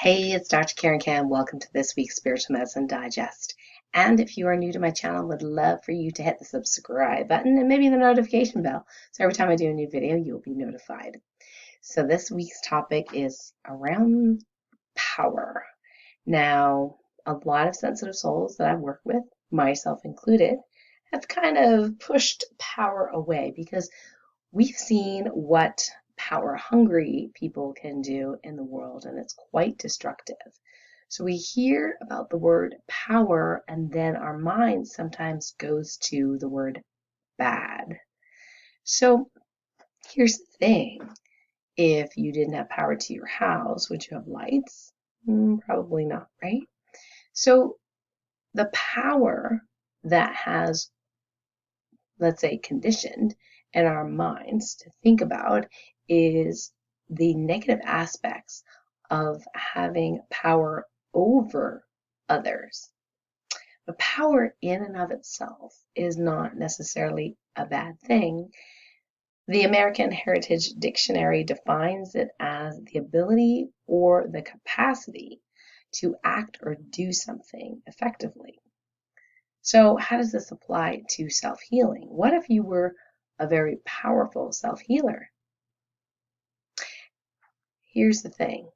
Hey, it's Dr. Karen Cam. Welcome to this week's Spiritual Medicine Digest. And if you are new to my channel, I would love for you to hit the subscribe button and maybe the notification bell. So every time I do a new video, you'll be notified. So this week's topic is around power. Now, a lot of sensitive souls that I've worked with, myself included, have kind of pushed power away because we've seen what power hungry people can do in the world, and it's quite destructive. So we hear about the word power, and then our mind sometimes goes to the word bad. So here's the thing. If you didn't have power to your house, would you have lights? Probably not, right? So the power that has, let's say, conditioned in our minds to think about is the negative aspects of having power over others. But power in and of itself is not necessarily a bad thing. The American Heritage Dictionary defines it as the ability or the capacity to act or do something effectively. So how does this apply to self-healing? What if you were a very powerful self-healer? Here's the thing.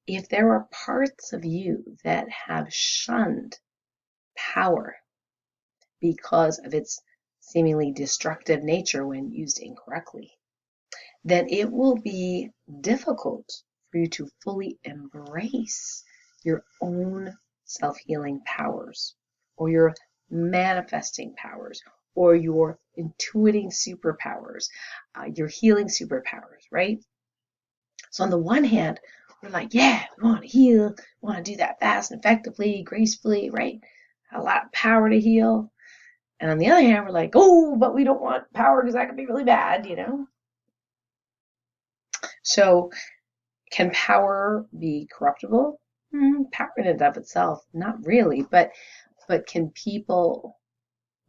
If there are parts of you that have shunned power because of its seemingly destructive nature when used incorrectly, then it will be difficult for you to fully embrace your own self-healing powers or your manifesting powers or your intuiting superpowers, your healing superpowers, right? So on the one hand, we're like, yeah, we want to heal, we want to do that fast and effectively, gracefully, right? A lot of power to heal. And on the other hand, we're like, oh, but we don't want power because that could be really bad, you know? So can power be corruptible? Power in and of itself, not really, but can people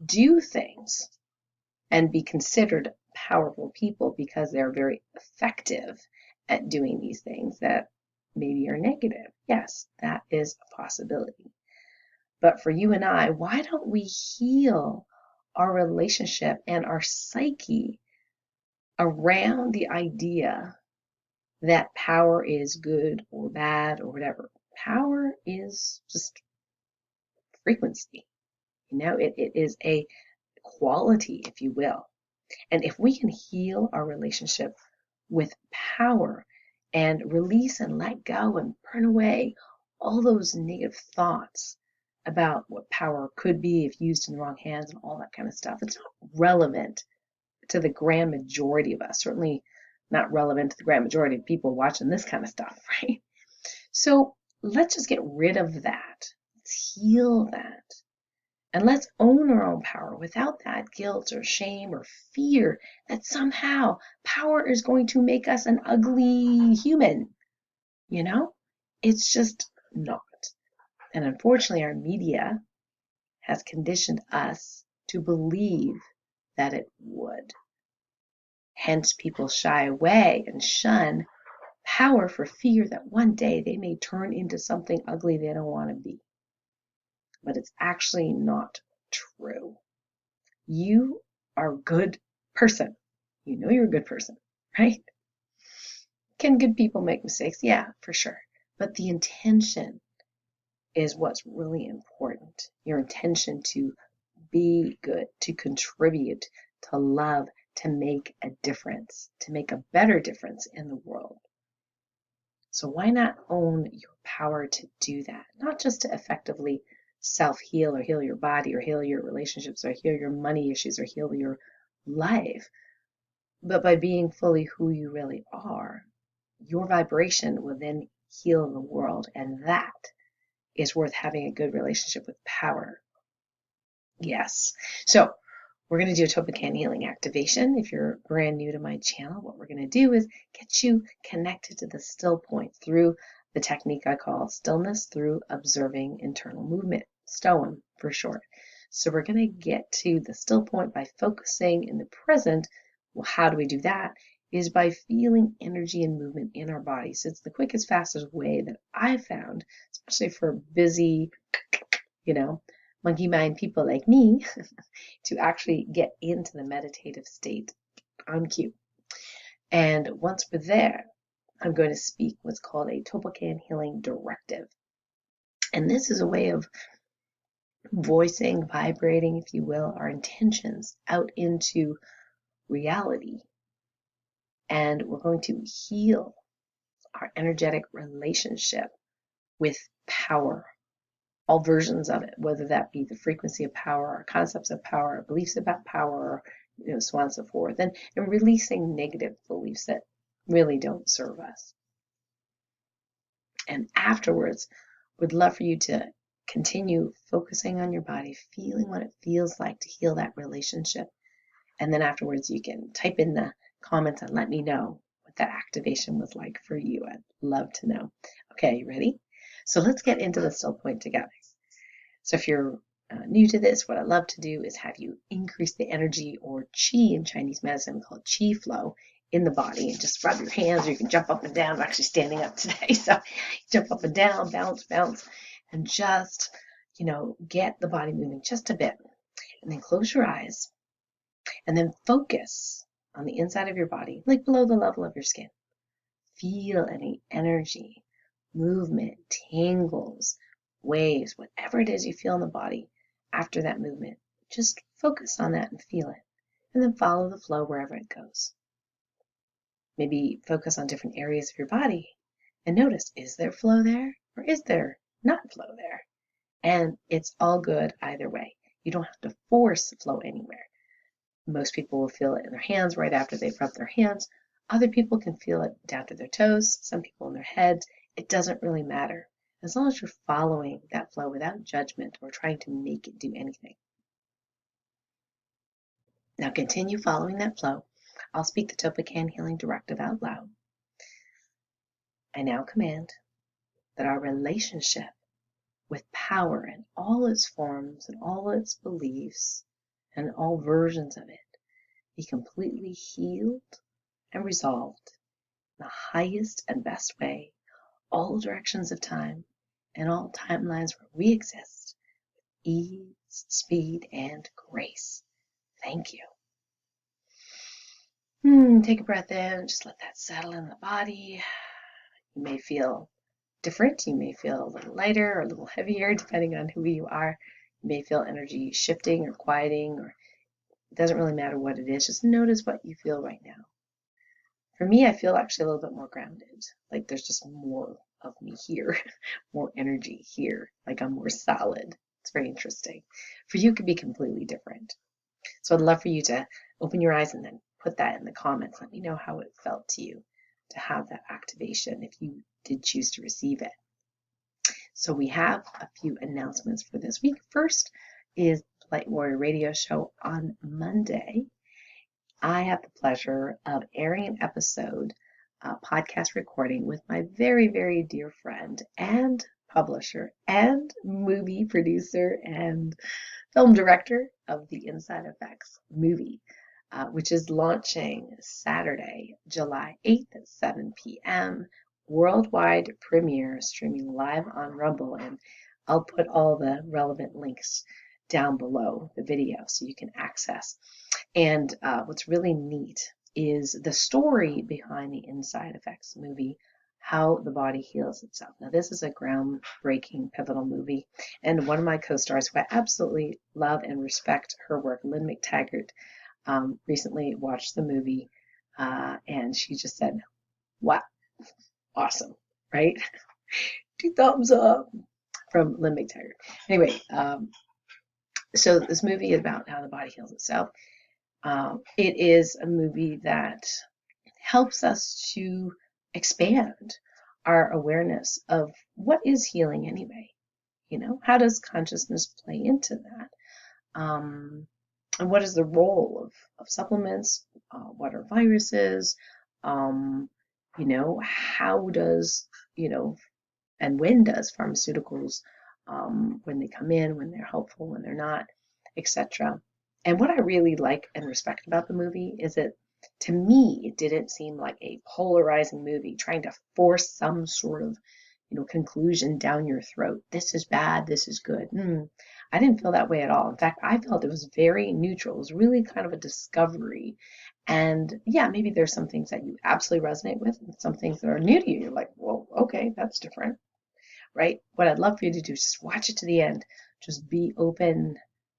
do things and be considered powerful people because they're very effective at doing these things that maybe are negative? Yes, that is a possibility. But for you and I, why don't we heal our relationship and our psyche around the idea that power is good or bad or whatever? Power is just frequency. It is a quality, if you will. And if we can heal our relationship with power and release and let go and burn away all those negative thoughts about what power could be if used in the wrong hands and all that kind of stuff, it's not relevant to the grand majority of us, certainly not relevant to the grand majority of people watching this kind of stuff, right? So let's just get rid of that. Let's heal that. And let's own our own power without that guilt or shame or fear that somehow power is going to make us an ugly human. It's just not. And unfortunately, our media has conditioned us to believe that it would. Hence, people shy away and shun power for fear that one day they may turn into something ugly they don't want to be. But it's actually not true. You are a good person. You know you're a good person, right? Can good people make mistakes? Yeah, for sure. But the intention is what's really important. Your intention to be good, to contribute, to love, to make a difference, to make a better difference in the world. So why not own your power to do that? Not just to effectively self-heal or heal your body or heal your relationships or heal your money issues or heal your life, but by being fully who you really are. Your vibration will then heal the world, and that is worth having a good relationship with power. Yes. So we're going to do a TOLPAKAN Healing Activation. If you're brand new to my channel, what we're going to do is get you connected to the still point through the technique I call stillness through observing internal movement, STOIM for short. So we're going to get to the still point by focusing in the present. Well, how do we do that? is by feeling energy and movement in our bodies. It's the quickest, fastest way that I've found, especially for busy, monkey mind people like me, to actually get into the meditative state on cue. And once we're there, I'm going to speak what's called a TOLPAKAN Healing Directive. And this is a way of voicing, vibrating, if you will, our intentions out into reality. And we're going to heal our energetic relationship with power, all versions of it, whether that be the frequency of power, our concepts of power, our beliefs about power, so on and so forth, and releasing negative beliefs that really don't serve us. And afterwards, would love for you to continue focusing on your body, feeling what it feels like to heal that relationship. And then afterwards, you can type in the comments and let me know what that activation was like for you. I'd love to know. Okay, you ready? So let's get into the still point together. So if you're new to this, what I love to do is have you increase the energy, or qi in Chinese medicine, called qi flow, in the body, and just rub your hands, or you can jump up and down. I'm actually standing up today, so jump up and down, bounce, bounce, and just, get the body moving just a bit. And then close your eyes, and then focus on the inside of your body, like below the level of your skin. Feel any energy, movement, tingles, waves, whatever it is you feel in the body after that movement. Just focus on that and feel it, and then follow the flow wherever it goes. Maybe focus on different areas of your body and notice, is there flow there or is there not flow there? And it's all good either way. You don't have to force flow anywhere. Most people will feel it in their hands right after they've rubbed their hands. Other people can feel it down to their toes, some people in their heads. It doesn't really matter, as long as you're following that flow without judgment or trying to make it do anything. Now continue following that flow. I'll speak the TOLPAKAN Healing Directive out loud. I now command that our relationship with power in all its forms and all its beliefs and all versions of it be completely healed and resolved in the highest and best way, all directions of time and all timelines where we exist, ease, speed, and grace. Thank you. Take a breath in, just let that settle in the body. You may feel different. You may feel a little lighter or a little heavier, depending on who you are. You may feel energy shifting or quieting, or it doesn't really matter what it is. Just notice what you feel right now. For me, I feel actually a little bit more grounded. Like there's just more of me here, more energy here. Like I'm more solid. It's very interesting. For you, it could be completely different. So I'd love for you to open your eyes and then put that in the comments. Let me know how it felt to you to have that activation if you did choose to receive it. So we have a few announcements for this week. First is Light Warrior Radio Show on Monday. I have the pleasure of airing an episode, podcast recording with my very, very dear friend and publisher and movie producer and film director of the Inside Effects movie, which is launching Saturday, July 8th at 7 p.m. Worldwide premiere, streaming live on Rumble. And I'll put all the relevant links down below the video so you can access. And what's really neat is the story behind the Inside Effects movie, how the body heals itself. Now, this is a groundbreaking, pivotal movie, and one of my co-stars who I absolutely love and respect her work, Lynn McTaggart, recently watched the movie, and she just said, wow, awesome, right? 2 thumbs up from Lynn McTaggart. Anyway, so this movie is about how the body heals itself. It is a movie that helps us to expand our awareness of what is healing anyway. How does consciousness play into that? And what is the role of supplements? What are viruses? How does, and when does pharmaceuticals, when they come in, when they're helpful, when they're not, etc. And what I really like and respect about the movie is that To me, it didn't seem like a polarizing movie trying to force some sort of, conclusion down your throat. This is bad, this is good. I didn't feel that way at all. In fact, I felt it was very neutral. It was really kind of a discovery. And yeah, maybe there's some things that you absolutely resonate with, and some things that are new to you. You're like, well, okay, that's different, right? What I'd love for you to do is just watch it to the end. Just be open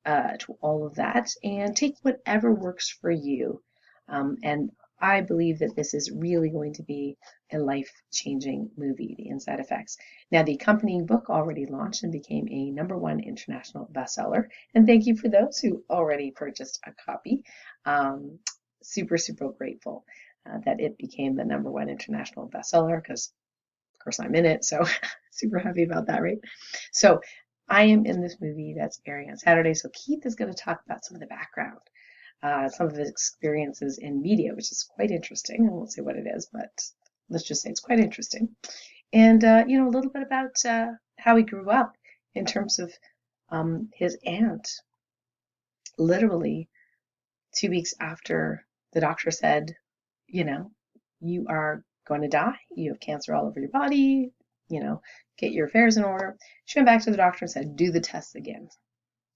to all of that and take whatever works for you. And I believe that this is really going to be a life-changing movie, The Inside Effects. Now, the accompanying book already launched and became a #1 international bestseller. And thank you for those who already purchased a copy. Super, super grateful that it became the #1 international bestseller because, of course, I'm in it. So super happy about that, right? So I am in this movie that's airing on Saturday. So Keith is going to talk about some of the background, some of his experiences in media, which is quite interesting. I won't say what it is, but let's just say it's quite interesting. And, a little bit about how he grew up in terms of his aunt. Literally 2 weeks after the doctor said, you are going to die, you have cancer all over your body, get your affairs in order. She went back to the doctor and said, do the tests again.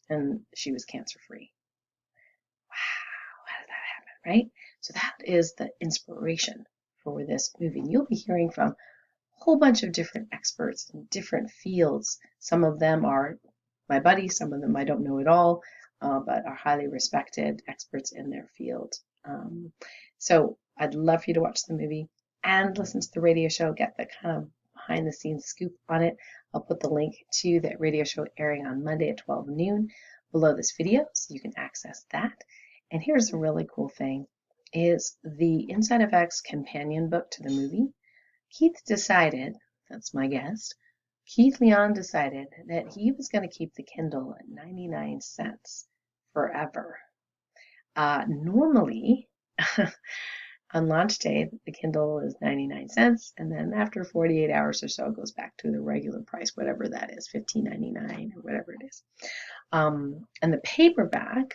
And she was cancer free. Wow, how did that happen, right? So that is the inspiration for this movie. And you'll be hearing from a whole bunch of different experts in different fields. Some of them are my buddies, some of them I don't know at all, but are highly respected experts in their field. So I'd love for you to watch the movie and listen to the radio show, get the kind of behind the scenes scoop on it. I'll put the link to the radio show airing on Monday at 12 noon below this video so you can access that. And here's a really cool thing is the Inside Effects companion book to the movie. Keith decided, that's my guess, Keith Leon decided that he was going to keep the Kindle at 99 cents forever. Normally, on launch day, the Kindle is 99 cents, and then after 48 hours or so, it goes back to the regular price, whatever that is, $15.99 or whatever it is. And the paperback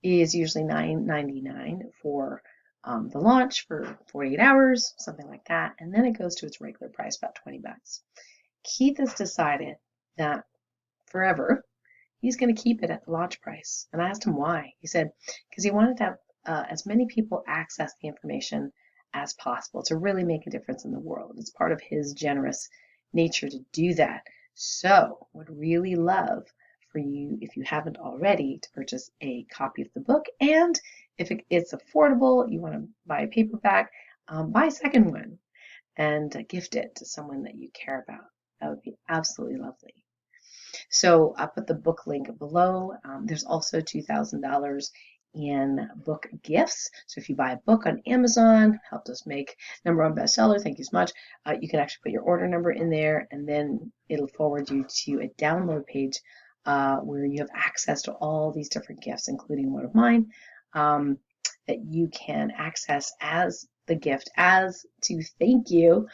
is usually $9.99 for the launch for 48 hours, something like that, and then it goes to its regular price, about 20 bucks. Keith has decided that forever, he's going to keep it at the launch price. And I asked him why. He said, because he wanted to have as many people access the information as possible to really make a difference in the world. It's part of his generous nature to do that. So, would really love for you, if you haven't already, to purchase a copy of the book. And if it's affordable, you want to buy a paperback, buy a second one and gift it to someone that you care about. That would be absolutely lovely. So I'll put the book link below. There's also $2,000 in book gifts. So if you buy a book on Amazon, helped us make #1 bestseller, thank you so much. You can actually put your order number in there, and then it'll forward you to a download page where you have access to all these different gifts, including one of mine, that you can access as the gift, as to thank you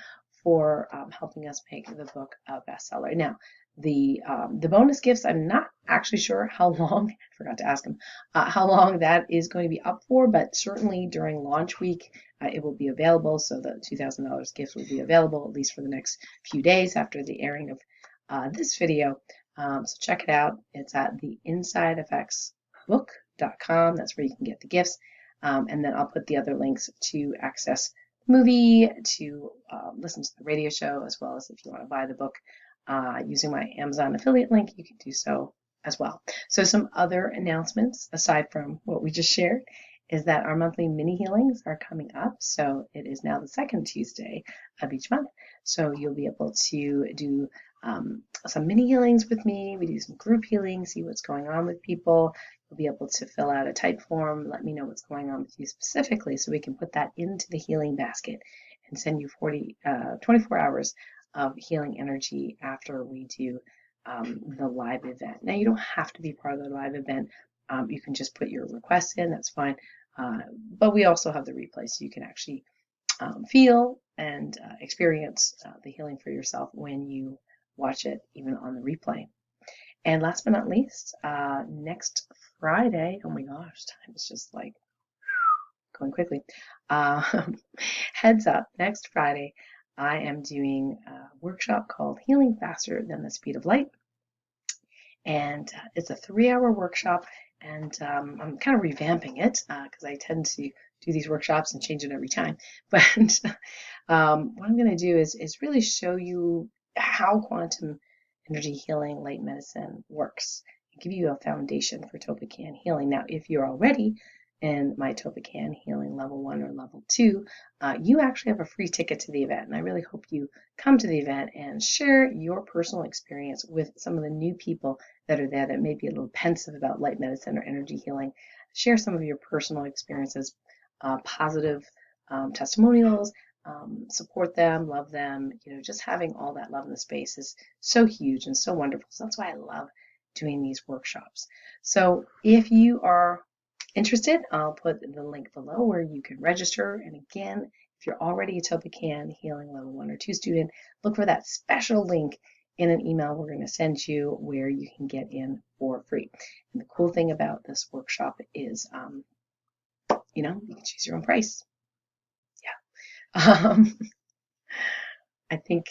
for helping us make the book a bestseller. Now, the bonus gifts, I'm not actually sure how long, I forgot to ask him, how long that is going to be up for, but certainly during launch week, it will be available. So the $2,000 gift will be available at least for the next few days after the airing of this video. So check it out. It's at theinsideeffectsbook.com. That's where you can get the gifts. And then I'll put the other links to access the movie, to listen to the radio show, as well as if you want to buy the book using my Amazon affiliate link, you can do so as well. So some other announcements, aside from what we just shared, is that our monthly mini healings are coming up. So it is now the second Tuesday of each month. So you'll be able to do some mini healings with me. We do some group healing, see what's going on with people. You'll be able to fill out a type form, let me know what's going on with you specifically, so we can put that into the healing basket and send you 24 hours of healing energy after we do the live event. Now, you don't have to be part of the live event. You can just put your requests in, that's fine. But we also have the replay, so you can actually feel and experience the healing for yourself when you watch it, even on the replay. And last but not least, next Friday, oh my gosh, time is just like going quickly. Heads up, next Friday, I am doing a workshop called Healing Faster Than the Speed of Light. And it's a 3-hour workshop, and I'm kind of revamping it because I tend to do these workshops and change it every time. But what I'm going to do is really show you how quantum energy healing, light medicine works, and give you a foundation for TOLPAKAN healing. Now, if you're already in my TOLPAKAN healing level 1 or level 2, you actually have a free ticket to the event, and I really hope you come to the event and share your personal experience with some of the new people that are there that may be a little pensive about light medicine or energy healing. Share some of your personal experiences, positive testimonials, support them, love them. Just having all that love in the space is so huge and so wonderful. So that's why I love doing these workshops. So if you are interested, I'll put the link below where you can register. And again, if you're already a TOLPAKAN Healing Level 1 or 2 student, look for that special link in an email we're going to send you where you can get in for free. And the cool thing about this workshop is, you can choose your own price. Yeah. I think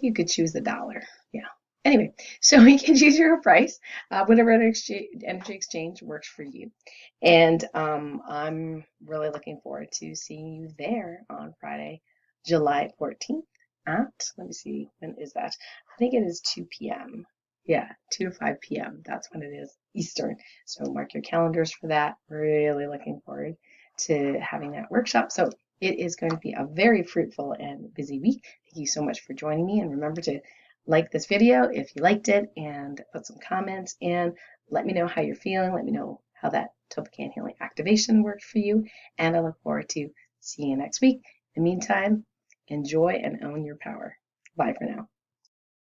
you could choose $1. Yeah. Anyway, so you can choose your price, whatever energy exchange works for you. And I'm really looking forward to seeing you there on Friday, July 14th at, let me see, when is that? I think it is 2 p.m. Yeah, 2 to 5 p.m. That's when it is Eastern. So mark your calendars for that. Really looking forward to having that workshop. So it is going to be a very fruitful and busy week. Thank you so much for joining me. And remember to like this video if you liked it and put some comments in. Let me know how you're feeling. Let me know how that TOLPAKAN Healing Activation worked for you. And I look forward to seeing you next week. In the meantime, enjoy and own your power. Bye for now.